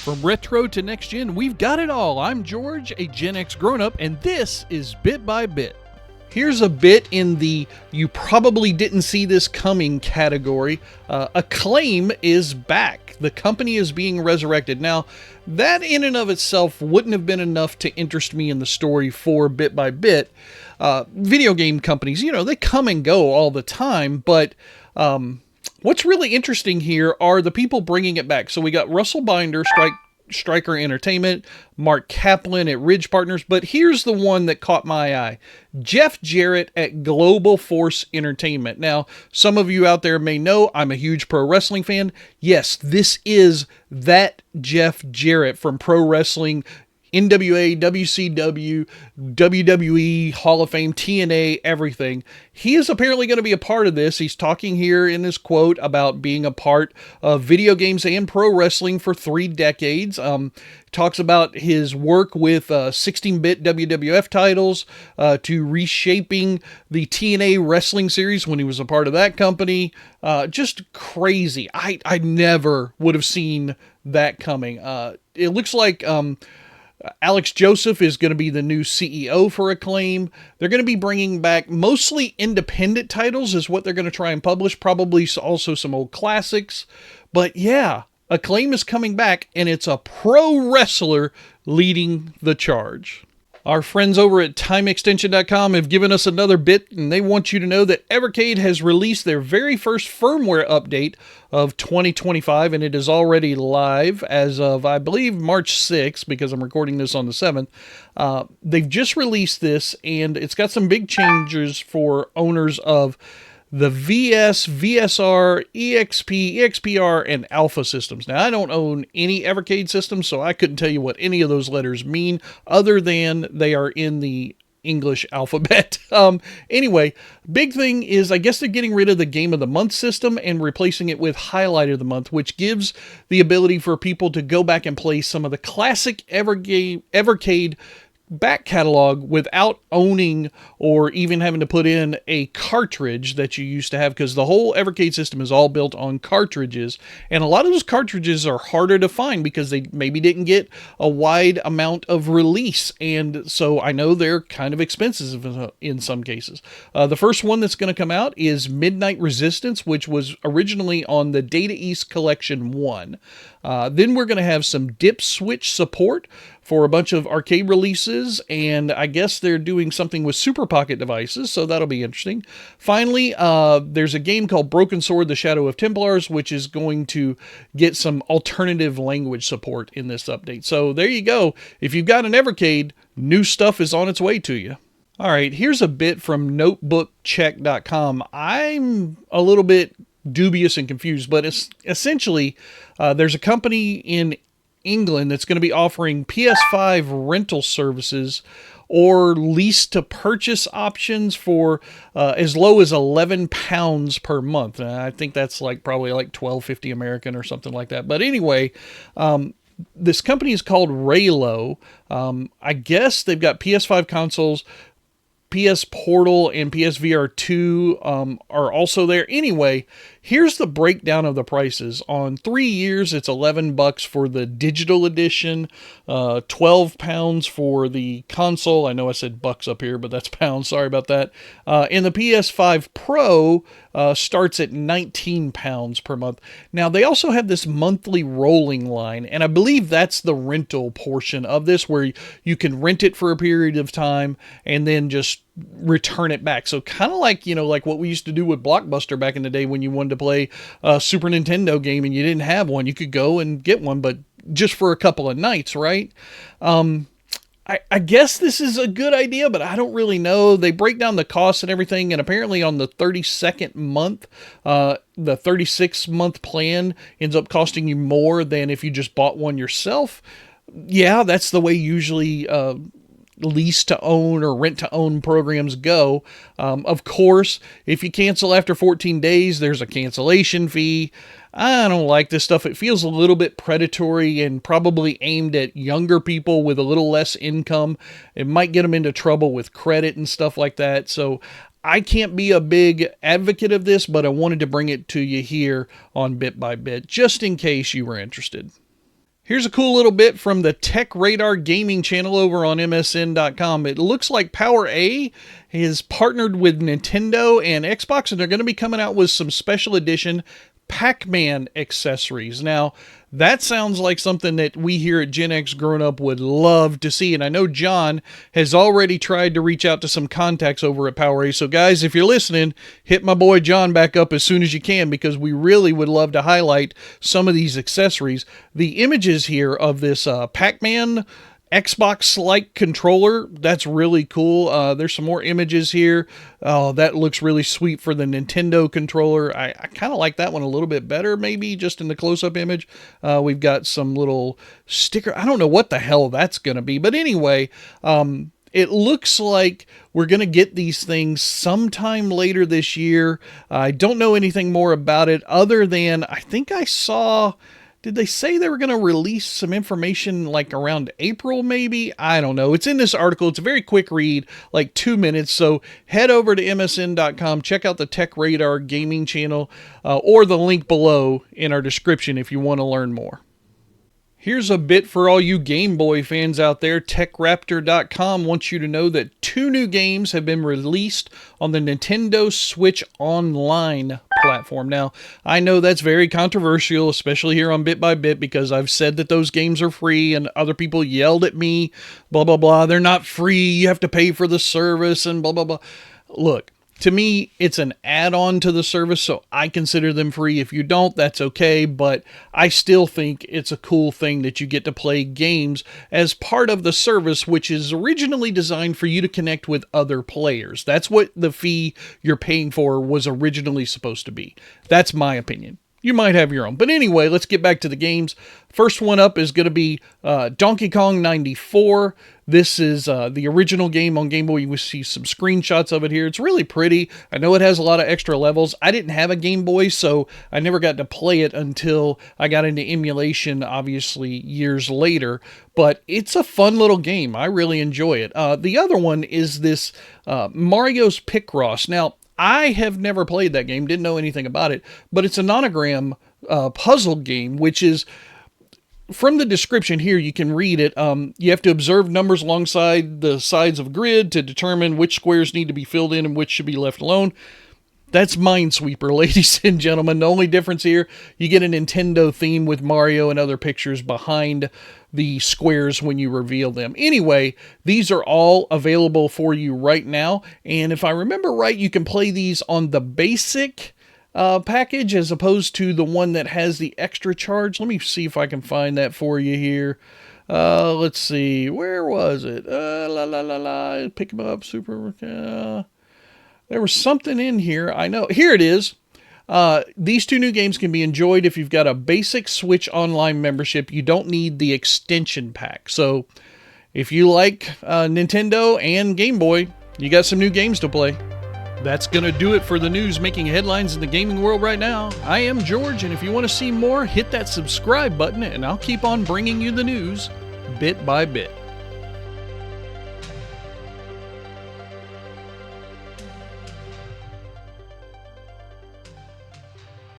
From retro to next gen, we've got it all. I'm George, a Gen X grown-up, and this is Bit by Bit. Here's a bit in the you probably didn't see this coming category. Acclaim is back. The company is being resurrected. Now, that in and of itself wouldn't have been enough to interest me in the story for Bit by Bit. Video game companies, they come and go all the time, but what's really interesting here are the people bringing it back. So we got Russell Binder, Stryker Entertainment, Mark Kaplan at Ridge Partners, but here's the one that caught my eye. Jeff Jarrett at Global Force Entertainment. Now, some of you out there may know I'm a huge pro wrestling fan. Yes, this is that Jeff Jarrett from pro wrestling, NWA, WCW, WWE, Hall of Fame, TNA, everything. He is apparently going to be a part of this. He's talking here in his quote about being a part of video games and pro wrestling for 3 decades. Talks about his work with 16-bit WWF titles to reshaping the TNA wrestling series when he was a part of that company. Just crazy. I never would have seen that coming. It looks like Alex Joseph is going to be the new CEO for Acclaim. They're going to be bringing back mostly independent titles is what they're going to try and publish. Probably also some old classics. But yeah, Acclaim is coming back, and it's a pro wrestler leading the charge. Our friends over at TimeExtension.com have given us another bit, and they want you to know that Evercade has released their very first firmware update of 2025, and it is already live as of, I believe, March 6th, because I'm recording this on the 7th. They've just released this, and it's got some big changes for owners of the VS, VSR, EXP, EXPR, and Alpha systems. Now, I don't own any Evercade systems, so I couldn't tell you what any of those letters mean, other than they are in the English alphabet. Anyway, big thing is, I guess they're getting rid of the Game of the Month system and replacing it with Highlight of the Month, which gives the ability for people to go back and play some of the classic Evercade back catalog without owning or even having to put in a cartridge that you used to have, because the whole Evercade system is all built on cartridges, and a lot of those cartridges are harder to find because they maybe didn't get a wide amount of release, and so I know they're kind of expensive in some cases. The first one that's going to come out is Midnight Resistance, which was originally on the Data East Collection 1. Then we're going to have some dip switch support for a bunch of arcade releases, and I guess they're doing something with Super Pocket devices, so that'll be interesting. Finally, there's a game called Broken Sword, The Shadow of Templars, which is going to get some alternative language support in this update. So there you go. If you've got an Evercade, new stuff is on its way to you. All right, here's a bit from notebookcheck.com. I'm a little bit dubious and confused, but it's essentially there's a company in England that's going to be offering PS5 rental services or lease to purchase options for as low as £11 per month. And I think that's probably $12.50 American or something like that. But anyway, this company is called Raylo. I guess they've got PS5 consoles, PS Portal, and PSVR2 are also there. Anyway, here's the breakdown of the prices. On 3 years, it's $11 for the digital edition, £12 for the console. I know I said bucks up here, but that's pounds. Sorry about that. And the PS5 Pro starts at £19 per month. Now, they also have this monthly rolling line, and I believe that's the rental portion of this, where you can rent it for a period of time and then just return it back. So kind of like what we used to do with Blockbuster back in the day when you wanted to play a Super Nintendo game and you didn't have one. You could go and get one, but just for a couple of nights, right? I guess this is a good idea, but I don't really know. They break down the costs and everything, and apparently on the 32nd month, the 36-month plan ends up costing you more than if you just bought one yourself. Yeah, that's the way usually lease to own or rent to own programs go. Of course, if you cancel after 14 days, there's a cancellation fee. I don't like this stuff. It feels a little bit predatory and probably aimed at younger people with a little less income. It might get them into trouble with credit and stuff like that. So I can't be a big advocate of this, but I wanted to bring it to you here on Bit by Bit, just in case you were interested. Here's a cool little bit from the Tech Radar Gaming channel over on MSN.com. It looks like PowerA has partnered with Nintendo and Xbox, and they're going to be coming out with some special edition Pac-Man accessories. Now, that sounds like something that we here at GenXGrownUp would love to see, and I know John has already tried to reach out to some contacts over at PowerA. So guys, if you're listening, hit my boy John back up as soon as you can, because we really would love to highlight some of these accessories. The images here of this Pac-Man Xbox-like controller, that's really cool. There's some more images here. Oh, that looks really sweet for the Nintendo controller. I kind of like that one a little bit better, maybe, just in the close-up image. We've got some little sticker. I don't know what the hell that's going to be. But anyway, it looks like we're going to get these things sometime later this year. I don't know anything more about it other than I think I saw... Did they say they were going to release some information like around April maybe? I don't know. It's in this article. It's a very quick read, like 2 minutes. So head over to MSN.com, check out the Tech Radar Gaming channel, or the link below in our description if you want to learn more. Here's a bit for all you Game Boy fans out there. TechRaptor.com wants you to know that 2 new games have been released on the Nintendo Switch Online platform. Now, I know that's very controversial, especially here on Bit by Bit, because I've said that those games are free, and other people yelled at me, blah, blah, blah. They're not free. You have to pay for the service, and blah, blah, blah. Look. To me, it's an add-on to the service, so I consider them free. If you don't, that's okay, but I still think it's a cool thing that you get to play games as part of the service, which is originally designed for you to connect with other players. That's what the fee you're paying for was originally supposed to be. That's my opinion. You might have your own. But anyway, let's get back to the games. First one up is going to be Donkey Kong 94. This is the original game on Game Boy. You will see some screenshots of it here. It's really pretty. I know it has a lot of extra levels. I didn't have a Game Boy, so I never got to play it until I got into emulation, obviously, years later. But it's a fun little game. I really enjoy it. The other one is this Mario's Picross. Now, I have never played that game, didn't know anything about it, but it's a nonogram puzzle game, which is, from the description here, you can read it. You have to observe numbers alongside the sides of a grid to determine which squares need to be filled in and which should be left alone. That's Minesweeper, ladies and gentlemen. The only difference here, you get a Nintendo theme with Mario and other pictures behind the squares when you reveal them. Anyway, these are all available for you right now. And if I remember right, you can play these on the basic package as opposed to the one that has the extra charge. Let me see if I can find that for you here. Let's see. Where was it? Pick them up. There was something in here. I know. Here it is. These 2 new games can be enjoyed if you've got a basic Switch Online membership. You don't need the extension pack. So if you like Nintendo and Game Boy, you got some new games to play. That's going to do it for the news making headlines in the gaming world right now. I am George, and if you want to see more, hit that subscribe button, and I'll keep on bringing you the news bit by bit.